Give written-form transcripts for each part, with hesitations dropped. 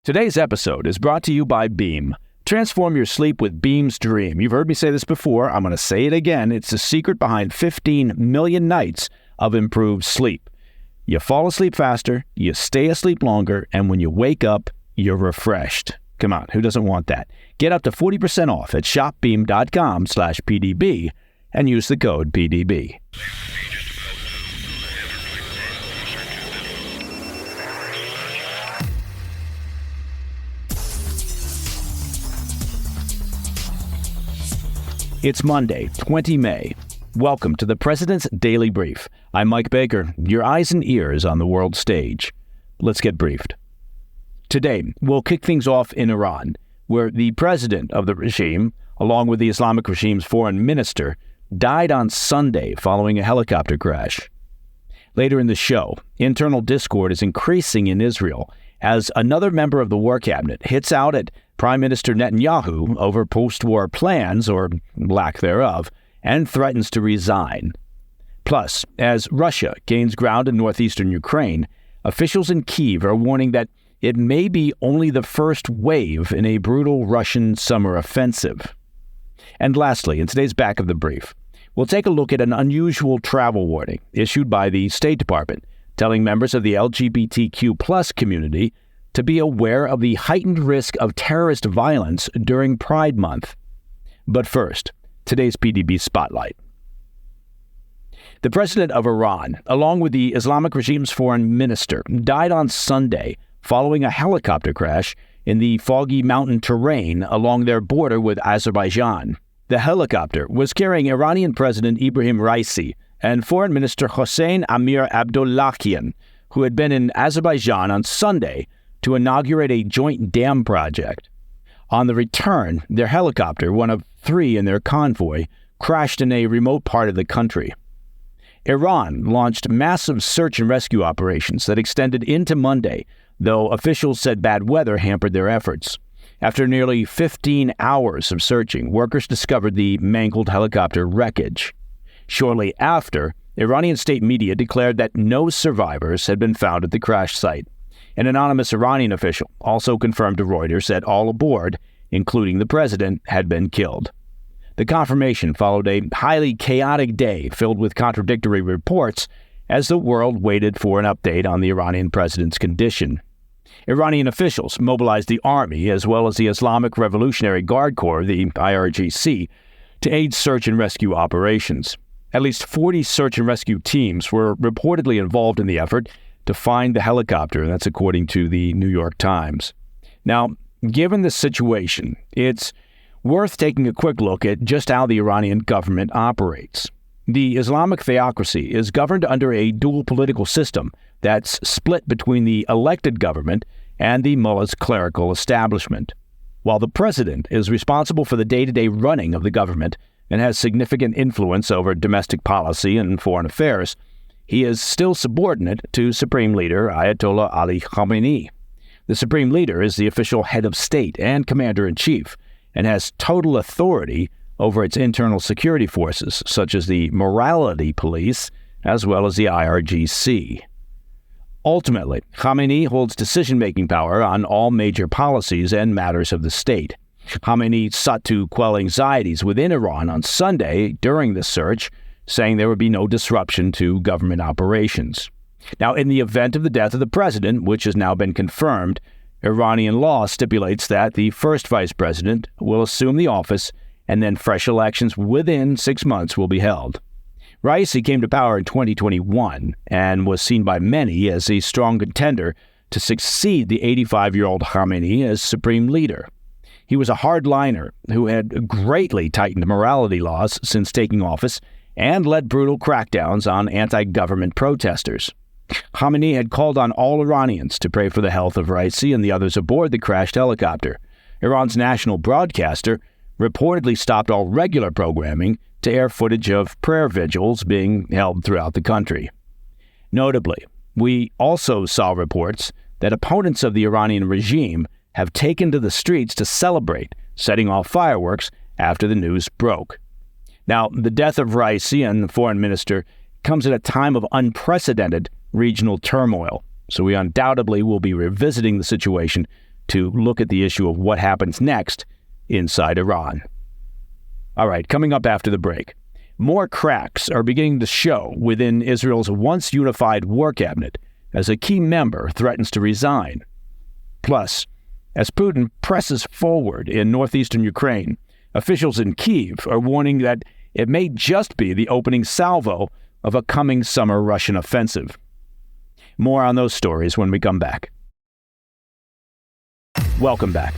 Today's episode is brought to you by Beam. Transform your sleep with Beam's Dream. You've heard me say this before. I'm going to say it again. It's the secret behind 15 million nights of improved sleep. You fall asleep faster, you stay asleep longer, and when you wake up, you're refreshed. Come on, who doesn't want that? Get up to 40% off at shopbeam.com/PDB and use the code PDB. It's Monday, 20 May. Welcome to the President's Daily Brief. I'm Mike Baker, your eyes and ears on the world stage. Let's get briefed. Today, we'll kick things off in Iran, where the president of the regime, along with the Islamic regime's foreign minister, died on Sunday following a helicopter crash. Later in the show, internal discord is increasing in Israel as another member of the war cabinet hits out at Prime Minister Netanyahu over post-war plans, or lack thereof, and threatens to resign. Plus, as Russia gains ground in northeastern Ukraine, officials in Kyiv are warning that it may be only the first wave in a brutal Russian summer offensive. And lastly, in today's back of the brief, we'll take a look at an unusual travel warning issued by the State Department, telling members of the LGBTQ+ community to be aware of the heightened risk of terrorist violence during Pride Month. But first, today's PDB Spotlight. The president of Iran, along with the Islamic regime's foreign minister, died on Sunday following a helicopter crash in the foggy mountain terrain along their border with Azerbaijan. The helicopter was carrying Iranian President Ibrahim Raisi and Foreign Minister Hossein Amir Abdullahian, who had been in Azerbaijan on Sunday to inaugurate a joint dam project. On the return, their helicopter, one of three in their convoy, crashed in a remote part of the country. Iran launched massive search and rescue operations that extended into Monday, though officials said bad weather hampered their efforts. After nearly 15 hours of searching, workers discovered the mangled helicopter wreckage. Shortly after, Iranian state media declared that no survivors had been found at the crash site. An anonymous Iranian official also confirmed to Reuters that all aboard, including the president, had been killed. The confirmation followed a highly chaotic day filled with contradictory reports as the world waited for an update on the Iranian president's condition. Iranian officials mobilized the army as well as the Islamic Revolutionary Guard Corps, the IRGC, to aid search and rescue operations. At least 40 search and rescue teams were reportedly involved in the effort to find the helicopter. That's according to the New York Times. Now, given the situation, it's worth taking a quick look at just how the Iranian government operates. The Islamic theocracy is governed under a dual political system that's split between the elected government and the mullah's clerical establishment. While the president is responsible for the day-to-day running of the government and has significant influence over domestic policy and foreign affairs, he is still subordinate to Supreme Leader Ayatollah Ali Khamenei. The Supreme Leader is the official head of state and commander-in-chief and has total authority over its internal security forces, such as the morality police, as well as the IRGC. Ultimately, Khamenei holds decision-making power on all major policies and matters of the state. Khamenei sought to quell anxieties within Iran on Sunday during the search, saying there would be no disruption to government operations. Now, in the event of the death of the president, which has now been confirmed, Iranian law stipulates that the first vice president will assume the office and then fresh elections within 6 months will be held. Raisi came to power in 2021 and was seen by many as a strong contender to succeed the 85-year-old Khamenei as supreme leader. He was a hardliner who had greatly tightened morality laws since taking office and led brutal crackdowns on anti-government protesters. Khamenei had called on all Iranians to pray for the health of Raisi and the others aboard the crashed helicopter. Iran's national broadcaster reportedly stopped all regular programming to air footage of prayer vigils being held throughout the country. Notably, we also saw reports that opponents of the Iranian regime have taken to the streets to celebrate, setting off fireworks after the news broke. Now, the death of Raisi and the foreign minister comes at a time of unprecedented regional turmoil, so we undoubtedly will be revisiting the situation to look at the issue of what happens next inside Iran. All right, coming up after the break, more cracks are beginning to show within Israel's once unified war cabinet as a key member threatens to resign. Plus, as Putin presses forward in northeastern Ukraine, officials in Kyiv are warning that it may just be the opening salvo of a coming summer Russian offensive. More on those stories when we come back. Welcome back.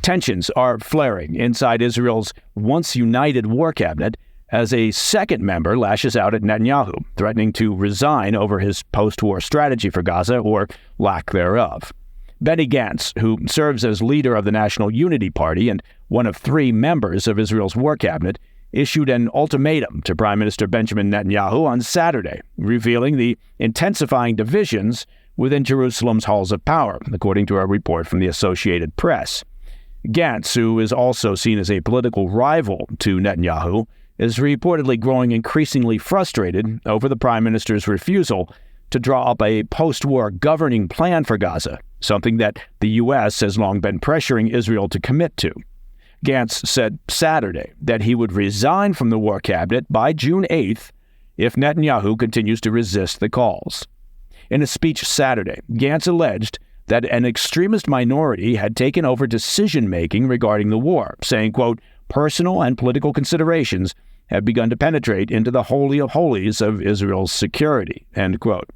Tensions are flaring inside Israel's once united war cabinet as a second member lashes out at Netanyahu, threatening to resign over his post-war strategy for Gaza or lack thereof. Benny Gantz, who serves as leader of the National Unity Party and one of 3 members of Israel's war cabinet, issued an ultimatum to Prime Minister Benjamin Netanyahu on Saturday, revealing the intensifying divisions within Jerusalem's halls of power, according to a report from the Associated Press. Gantz, who is also seen as a political rival to Netanyahu, is reportedly growing increasingly frustrated over the Prime Minister's refusal to draw up a post-war governing plan for Gaza, something that the U.S. has long been pressuring Israel to commit to. Gantz said Saturday that he would resign from the war cabinet by June 8th if Netanyahu continues to resist the calls. In a speech Saturday, Gantz alleged that an extremist minority had taken over decision-making regarding the war, saying, quote, personal and political considerations have begun to penetrate into the holy of holies of Israel's security, end quote.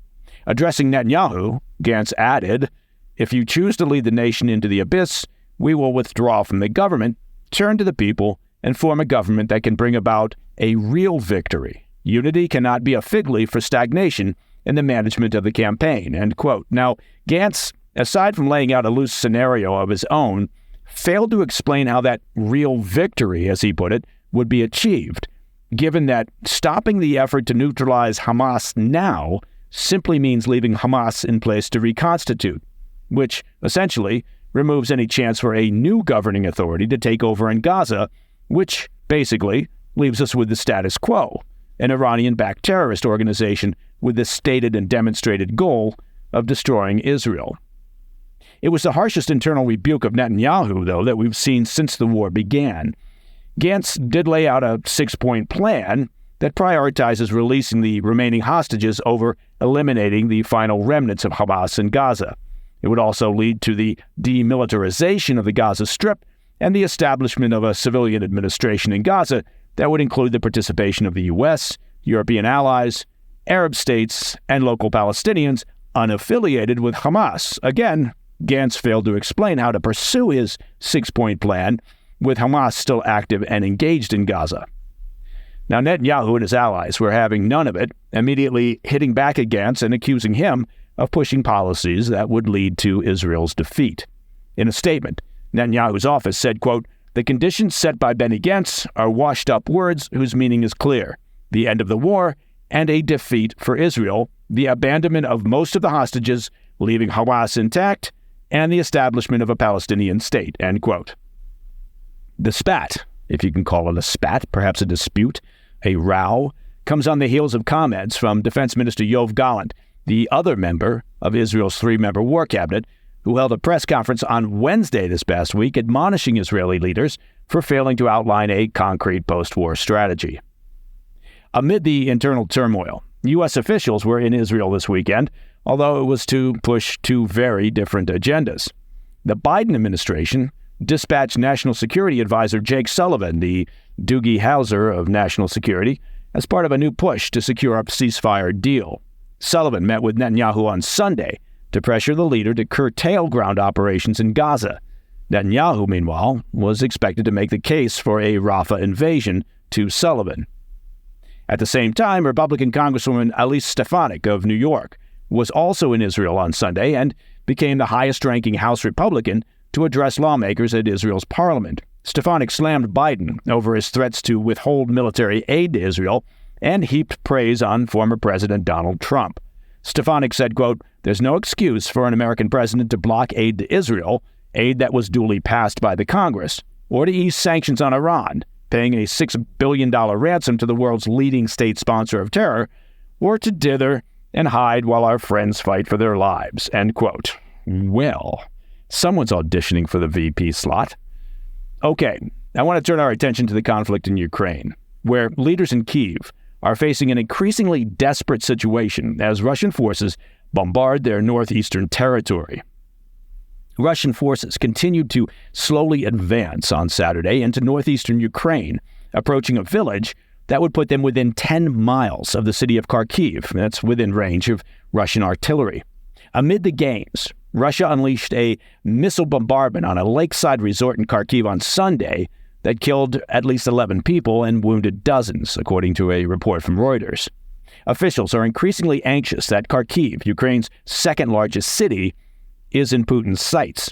Addressing Netanyahu, Gantz added, if you choose to lead the nation into the abyss, we will withdraw from the government, turn to the people, and form a government that can bring about a real victory. Unity cannot be a fig leaf for stagnation in the management of the campaign, end quote. Now, Gantz, aside from laying out a loose scenario of his own, failed to explain how that real victory, as he put it, would be achieved, given that stopping the effort to neutralize Hamas now simply means leaving Hamas in place to reconstitute, which essentially removes any chance for a new governing authority to take over in Gaza, which basically leaves us with the status quo, an Iranian-backed terrorist organization with the stated and demonstrated goal of destroying Israel. It was the harshest internal rebuke of Netanyahu, though, that we've seen since the war began. Gantz did lay out a 6-point plan that prioritizes releasing the remaining hostages over eliminating the final remnants of Hamas in Gaza. It would also lead to the demilitarization of the Gaza Strip and the establishment of a civilian administration in Gaza that would include the participation of the U.S., European allies, Arab states, and local Palestinians unaffiliated with Hamas. Again, Gantz failed to explain how to pursue his 6-point plan with Hamas still active and engaged in Gaza. Now, Netanyahu and his allies were having none of it, immediately hitting back at Gantz and accusing him of pushing policies that would lead to Israel's defeat. In a statement, Netanyahu's office said, quote, the conditions set by Benny Gantz are washed-up words whose meaning is clear. The end of the war and a defeat for Israel, the abandonment of most of the hostages, leaving Hamas intact, and the establishment of a Palestinian state, end quote. The spat, if you can call it a spat, perhaps a dispute, a row, comes on the heels of comments from Defense Minister Yoav Gallant, the other member of Israel's 3-member war cabinet, who held a press conference on Wednesday this past week admonishing Israeli leaders for failing to outline a concrete post-war strategy. Amid the internal turmoil, U.S. officials were in Israel this weekend, although it was to push 2 very different agendas. The Biden administration dispatched National Security Advisor Jake Sullivan, the Doogie Howser of National Security, as part of a new push to secure a ceasefire deal. Sullivan met with Netanyahu on Sunday to pressure the leader to curtail ground operations in Gaza. Netanyahu, meanwhile, was expected to make the case for a Rafah invasion to Sullivan. At the same time, Republican Congresswoman Elise Stefanik of New York was also in Israel on Sunday and became the highest-ranking House Republican to address lawmakers at Israel's parliament. Stefanik slammed Biden over his threats to withhold military aid to Israel and heaped praise on former President Donald Trump. Stefanik said, quote, there's no excuse for an American president to block aid to Israel, aid that was duly passed by the Congress, or to ease sanctions on Iran, paying a $6 billion ransom to the world's leading state sponsor of terror, or to dither and hide while our friends fight for their lives, end quote. Well, Someone's auditioning for the VP slot. Okay, I want to turn our attention to the conflict in Ukraine, where leaders in Kyiv are facing an increasingly desperate situation as Russian forces bombard their northeastern territory. Russian forces continued to slowly advance on Saturday into northeastern Ukraine, approaching a village that would put them within 10 miles of the city of Kyiv. That's within range of Russian artillery. Amid the games, Russia unleashed a missile bombardment on a lakeside resort in Kyiv on Sunday that killed at least 11 people and wounded dozens, according to a report from Reuters. Officials are increasingly anxious that Kyiv, Ukraine's second-largest city, is in Putin's sights.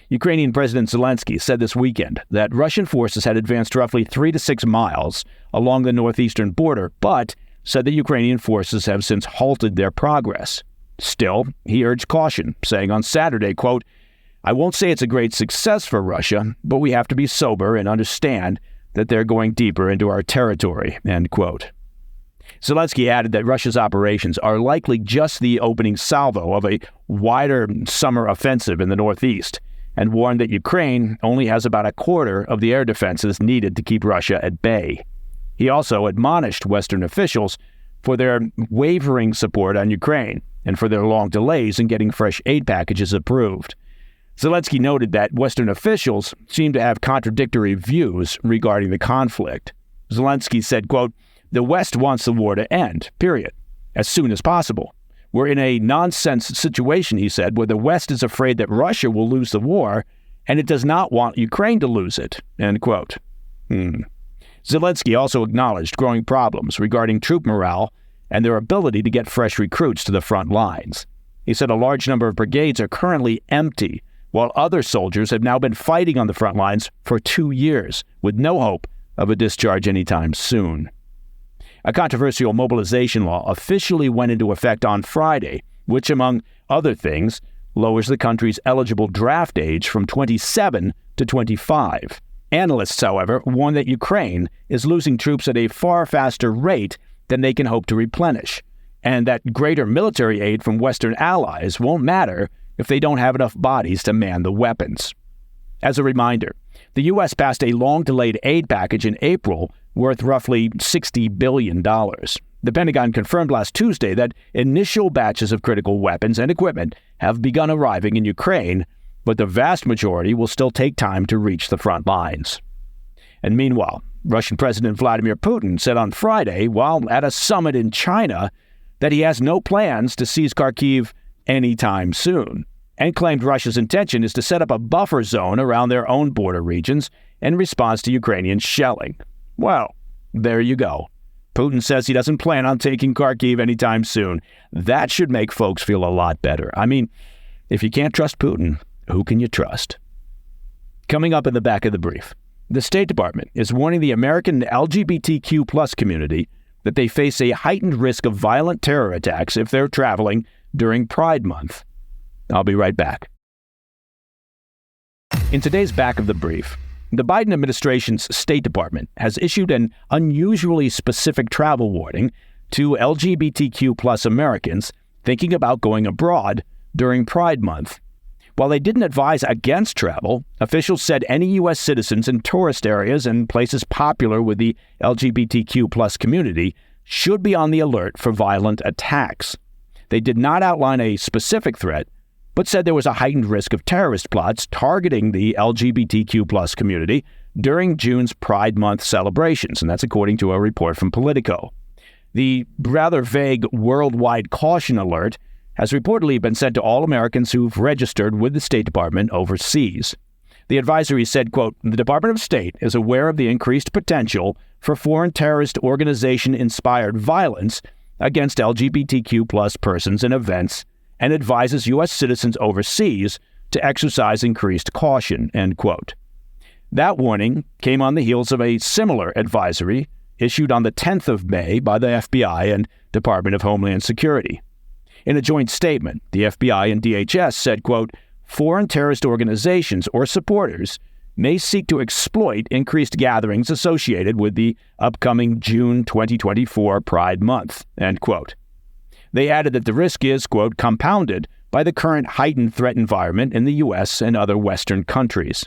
Ukrainian President Zelensky said this weekend that Russian forces had advanced roughly 3 to 6 miles along the northeastern border, but said that Ukrainian forces have since halted their progress. Still, he urged caution, saying on Saturday, quote, "I won't say it's a great success for Russia, but we have to be sober and understand that they're going deeper into our territory," end quote. Zelensky added that Russia's operations are likely just the opening salvo of a wider summer offensive in the northeast, and warned that Ukraine only has about a quarter of the air defenses needed to keep Russia at bay. He also admonished Western officials for their wavering support on Ukraine and for their long delays in getting fresh aid packages approved. Zelensky noted that Western officials seem to have contradictory views regarding the conflict. Zelensky said, quote, "The West wants the war to end, period, as soon as possible. We're in a nonsense situation," he said, "where the West is afraid that Russia will lose the war, and it does not want Ukraine to lose it," end quote. Zelensky also acknowledged growing problems regarding troop morale and their ability to get fresh recruits to the front lines. He said a large number of brigades are currently empty, while other soldiers have now been fighting on the front lines for 2 years, with no hope of a discharge anytime soon. A controversial mobilization law officially went into effect on Friday, which, among other things, lowers the country's eligible draft age from 27 to 25. Analysts, however, warn that Ukraine is losing troops at a far faster rate than they can hope to replenish, and that greater military aid from Western allies won't matter if they don't have enough bodies to man the weapons. As a reminder, the U.S. passed a long-delayed aid package in April worth roughly $60 billion. The Pentagon confirmed last Tuesday that initial batches of critical weapons and equipment have begun arriving in Ukraine, but the vast majority will still take time to reach the front lines. And meanwhile, Russian President Vladimir Putin said on Friday, while at a summit in China, that he has no plans to seize Kyiv anytime soon, and claimed Russia's intention is to set up a buffer zone around their own border regions in response to Ukrainian shelling. Well, there you go. Putin says he doesn't plan on taking Kyiv anytime soon. That should make folks feel a lot better. I mean, if you can't trust Putin, who can you trust? Coming up in the back of the brief, the State Department is warning the American LGBTQ plus community that they face a heightened risk of violent terror attacks if they're traveling during Pride Month. I'll be right back. In today's back of the brief, the Biden administration's State Department has issued an unusually specific travel warning to LGBTQ plus Americans thinking about going abroad during Pride Month. While they didn't advise against travel, officials said any U.S. citizens in tourist areas and places popular with the LGBTQ plus community should be on the alert for violent attacks. They did not outline a specific threat, but said there was a heightened risk of terrorist plots targeting the LGBTQ plus community during June's Pride Month celebrations, and that's according to a report from Politico. The rather vague worldwide caution alert has reportedly been sent to all Americans who've registered with the State Department overseas. The advisory said, quote, "The Department of State is aware of the increased potential for foreign terrorist organization-inspired violence against LGBTQ plus persons and events and advises U.S. citizens overseas to exercise increased caution," end quote. That warning came on the heels of a similar advisory issued on the 10th of May by the FBI and Department of Homeland Security. In a joint statement, the FBI and DHS said, quote, "Foreign terrorist organizations or supporters may seek to exploit increased gatherings associated with the upcoming June 2024 Pride Month," end quote. They added that the risk is, quote, "compounded by the current heightened threat environment in the U.S. and other Western countries.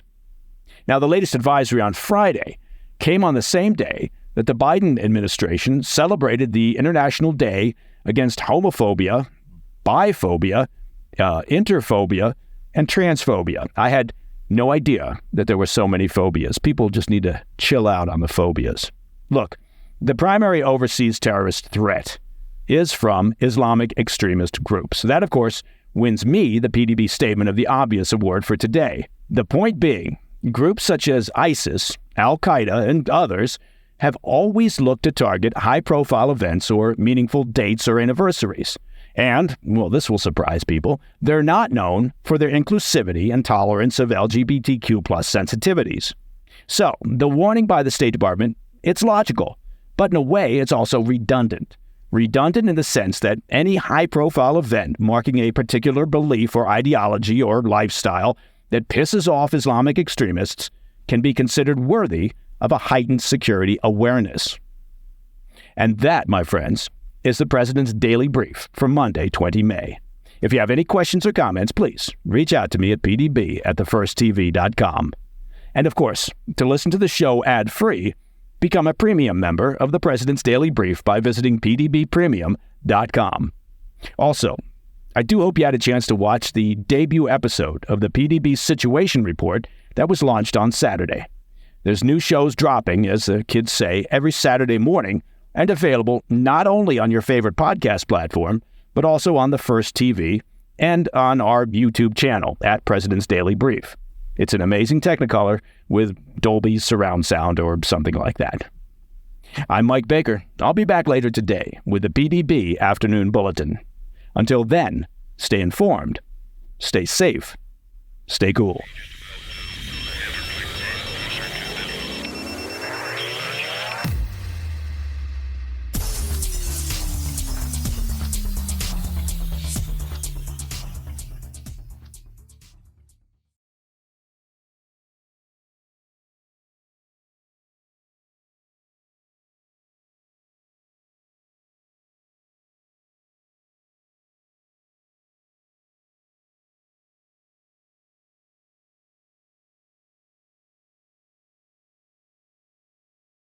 Now, the latest advisory on Friday came on the same day that the Biden administration celebrated the International Day against homophobia, biphobia, interphobia, and transphobia. I had no idea that there were so many phobias. People just need to chill out on the phobias. Look, the primary overseas terrorist threat is from Islamic extremist groups. That, of course, wins me the PDB Statement of the Obvious Award for today. The point being, groups such as ISIS, Al-Qaeda, and others have always looked to target high-profile events or meaningful dates or anniversaries. And, well, this will surprise people, they're not known for their inclusivity and tolerance of LGBTQ plus sensitivities. So, the warning by the State Department, it's logical, but in a way it's also redundant. Redundant in the sense that any high-profile event marking a particular belief or ideology or lifestyle that pisses off Islamic extremists can be considered worthy of a heightened security awareness. And that, my friends, is the President's Daily Brief for Monday, 20 May. If you have any questions or comments, please reach out to me at pdb@thefirsttv.com. And of course, to listen to the show ad-free, become a premium member of the President's Daily Brief by visiting pdbpremium.com. Also, I do hope you had a chance to watch the debut episode of the PDB Situation Report that was launched on Saturday. There's new shows dropping, as the kids say, every Saturday morning, and available not only on your favorite podcast platform, but also on the First TV and on our YouTube channel at President's Daily Brief. It's an amazing Technicolor with Dolby surround sound or something like that. I'm Mike Baker. I'll be back later today with the PDB Afternoon Bulletin. Until then, stay informed, stay safe, stay cool.